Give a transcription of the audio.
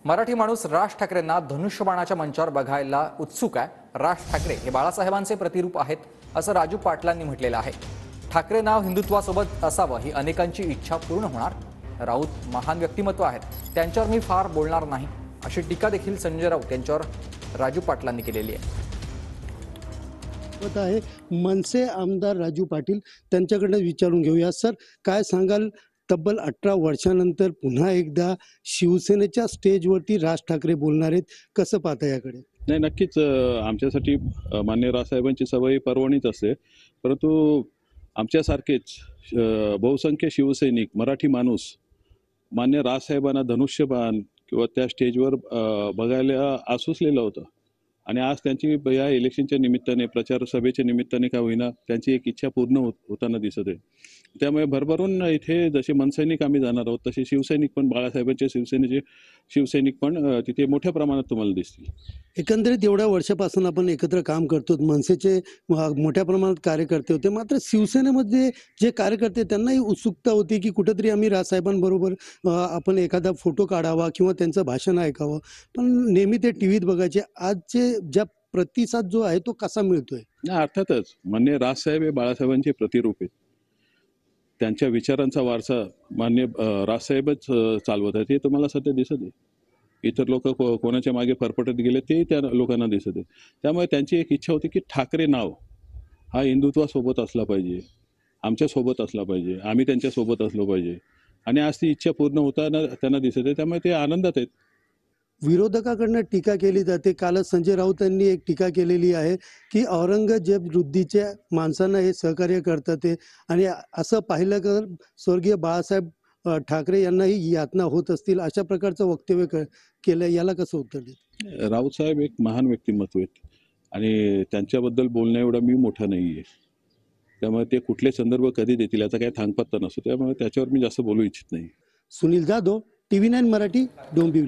मराठी माणूस राज ठाकरेंना धनुष्यबाणाच्या मंचावर बघायला उत्सुक आहे। राज ठाकरे हे बाळासाहेबांचे प्रतिरूप आहेत असं राजू पाटलांनी म्हटलेलं आहे। ठाकरे नाव हिंदुत्वासोबत असावं ही अनेकांची इच्छा पूर्ण होणार। राऊत महान व्यक्तिमत्व आहेत, त्यांच्यावर मी फार बोलणार नाही अशी टीका देखील संजय राऊत यांच्यावर राजू पाटलांनी केलेली आहे। आहे मनसे आमदार राजू पाटील त्यांच्याकडनं विचारून घेऊया। सर, काय सांगाल? तब्बल 18 वर्षानंतर पुन्हा एकदा शिवसेनेच्या स्टेजवरती राज ठाकरे बोलणार आहेत, कसं पाहता याकडे? नाही, नक्कीच आमच्यासाठी माननीय राजसाहेबांची सवय पर्वणीच असते, परंतु आमच्यासारखेच बहुसंख्य शिवसैनिक मराठी माणूस मान्य राजसाहेबांना धनुष्यबाण किंवा त्या स्टेजवर बघायला आसुसलेलं होतं आणि आज त्यांची या इलेक्शनच्या निमित्ताने प्रचार सभेच्या निमित्ताने का होईना त्यांची एक इच्छा पूर्ण होताना दिसत आहे। त्यामुळे भरभरून इथे जसे मनसैनिक आम्ही जाणार आहोत तसे शिवसैनिक पण बाळासाहेबांच्या शिवसेनेचे शिवसैनिक पण तिथे मोठ्या प्रमाणात तुम्हाला दिसतील। एकंदरीत एवढ्या वर्षापासून आपण एकत्र काम करतो, मनसेचे मोठ्या प्रमाणात कार्यकर्ते होते, मात्र शिवसेनेमध्ये जे कार्यकर्ते त्यांनाही उत्सुकता होती की कुठेतरी आम्ही राजसाहेबांबरोबर आपण एखादा फोटो काढावा किंवा त्यांचं भाषण ऐकावं, पण नेहमी ते टीव्हीत बघायचे। आजचे ज्या प्रतिसाद जो आहे तो कसा मिळतोय? नाही, अर्थातच मान्य राजसाहेब हे बाळासाहेबांचे प्रतिरूप आहेत। त्यांच्या विचारांचा वारसा मान्य राजसाहेबच चालवत आहेत, हे तुम्हाला सध्या दिसत आहे। इतर लोक कोणाच्या मागे फरफटत गेले ते त्या लोकांना दिसत आहे। त्यामुळे त्यांची एक इच्छा होती की ठाकरे नाव हा हिंदुत्वासोबत असला पाहिजे, आमच्यासोबत असला पाहिजे, आम्ही त्यांच्यासोबत असलो पाहिजे आणि आज ती इच्छा पूर्ण होताना त्यांना दिसत आहे। त्यामुळे ते आनंदात आहेत। विरोधकाकडनं टीका केली जाते। कालच संजय राऊत यांनी एक टीका केलेली आहे की औरंगजेब वृद्धीच्या माणसांना हे सहकार्य करतात ते, आणि असं पाहिलं तर स्वर्गीय बाळासाहेब ठाकरे यांनाही यातना होत असतील, अशा प्रकारचं वक्तव्य केलं। याला कसं उत्तर देत? राऊत साहेब एक महान व्यक्तिमत्व आहेत आणि त्यांच्याबद्दल बोलण्या एवढा मी मोठा नाही आहे। त्यामुळे ते कुठले संदर्भ कधी देतील याचा काही थांगपत्ता नसतो, त्यामुळे त्याच्यावर मी जास्त बोलू इच्छित नाही। सुनील जाधव, TV9 मराठी, डोंबिवली।